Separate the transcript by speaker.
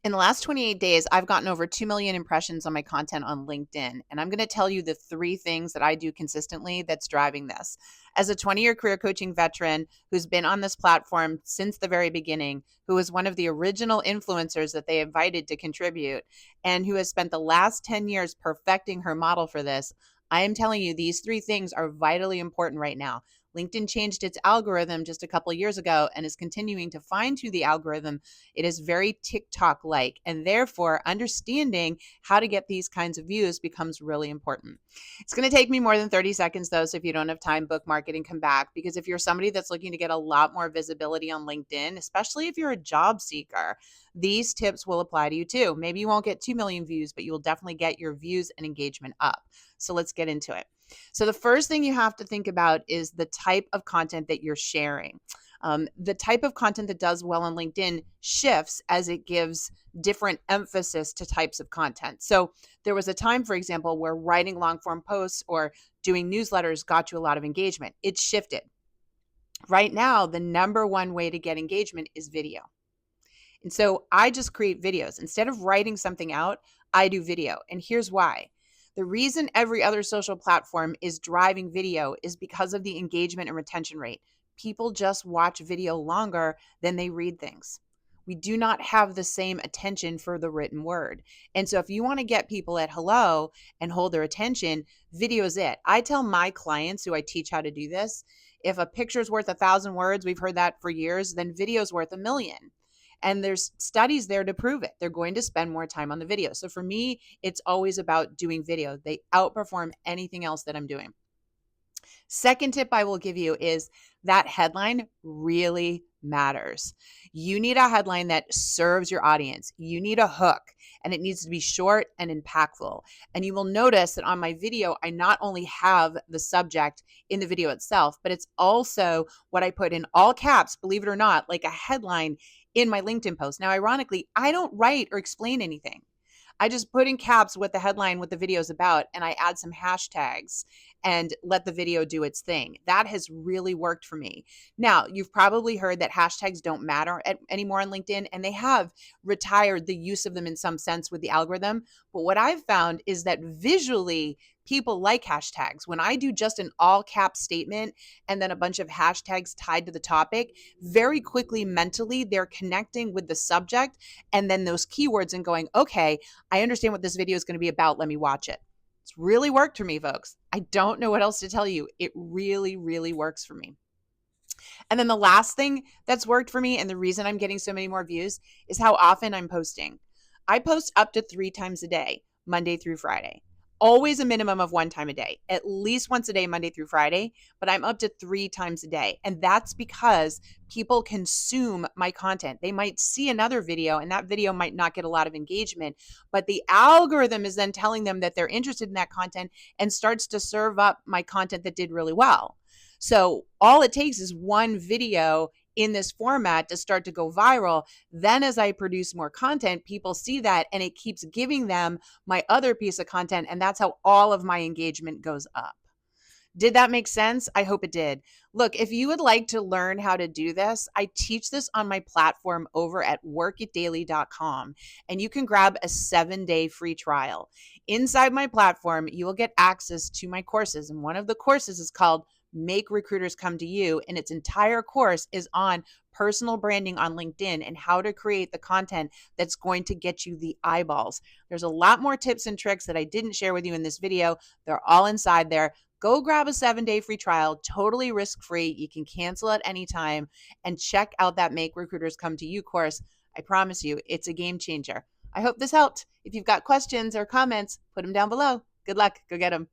Speaker 1: In the last 28 days, I've gotten over 2 million impressions on my content on LinkedIn. And I'm going to tell you the three things that I do consistently that's driving this. As a 20-year career coaching veteran who's been on this platform since the very beginning, who was one of the original influencers that they invited to contribute, and who has spent the last 10 years perfecting her model for this, I am telling you these three things are vitally important right now. LinkedIn changed its algorithm just a couple of years ago and is continuing to fine tune the algorithm. It is very TikTok like, and therefore understanding how to get these kinds of views becomes really important. It's going to take me more than 30 seconds though, so if you don't have time, bookmark it and come back, because if you're somebody that's looking to get a lot more visibility on LinkedIn, especially if you're a job seeker, these tips will apply to you too. Maybe you won't get 2 million views, but you will definitely get your views and engagement up. So let's get into it. So the first thing you have to think about is the type of content that you're sharing. The type of content that does well on LinkedIn shifts as it gives different emphasis to types of content. So there was a time, for example, where writing long form posts or doing newsletters got you a lot of engagement. It shifted. Right now, the number one way to get engagement is video. And so I just create videos. Instead of writing something out, I do video. And here's why. The reason every other social platform is driving video is because of the engagement and retention rate. People just watch video longer than they read things. We do not have the same attention for the written word. And so if you want to get people at hello and hold their attention, video is it. I tell my clients who I teach how to do this, if a picture is worth 1,000 words, we've heard that for years, then video is worth 1,000,000. And there's studies there to prove it. They're going to spend more time on the video. So for me, it's always about doing video. They outperform anything else that I'm doing. Second tip I will give you is that headline really matters. You need a headline that serves your audience. You need a hook, and it needs to be short and impactful. And you will notice that on my video, I not only have the subject in the video itself, but it's also what I put in all caps, believe it or not, like a headline in my LinkedIn post. Now, ironically, I don't write or explain anything. I just put in caps what the headline, what the video is about, and I add some hashtags and let the video do its thing. That has really worked for me. Now, you've probably heard that hashtags don't matter anymore on LinkedIn, and they have retired the use of them in some sense with the algorithm. But what I've found is that visually, people like hashtags. When I do just an all cap statement and then a bunch of hashtags tied to the topic, very quickly mentally, they're connecting with the subject and then those keywords and going, okay, I understand what this video is going to be about. Let me watch it. It's really worked for me, folks. I don't know what else to tell you. It really, really works for me. And then the last thing that's worked for me, and the reason I'm getting so many more views, is how often I'm posting. I post up to 3 times a day, Monday through Friday. Always a minimum of 1 time a day, at least once a day, Monday through Friday, but I'm up to 3 times a day. And that's because people consume my content. They might see another video and that video might not get a lot of engagement, but the algorithm is then telling them that they're interested in that content and starts to serve up my content that did really well. So all it takes is one video in this format to start to go viral. Then as I produce more content, people see that and it keeps giving them my other piece of content. And that's how all of my engagement goes up. Did that make sense? I hope it did. Look, if you would like to learn how to do this, I teach this on my platform over at workitdaily.com, and you can grab a 7-day free trial. Inside my platform, you will get access to my courses, and one of the courses is called Make Recruiters Come to You, and its entire course is on personal branding on LinkedIn and how to create the content that's going to get you the eyeballs. There's a lot more tips and tricks that I didn't share with you in this video. They're all inside there. Go grab a 7-day free trial, totally risk-free. You can cancel at any time, and check out that Make Recruiters Come to You course. I promise you, it's a game changer. I hope this helped. If you've got questions or comments, put them down below. Good luck. Go get them.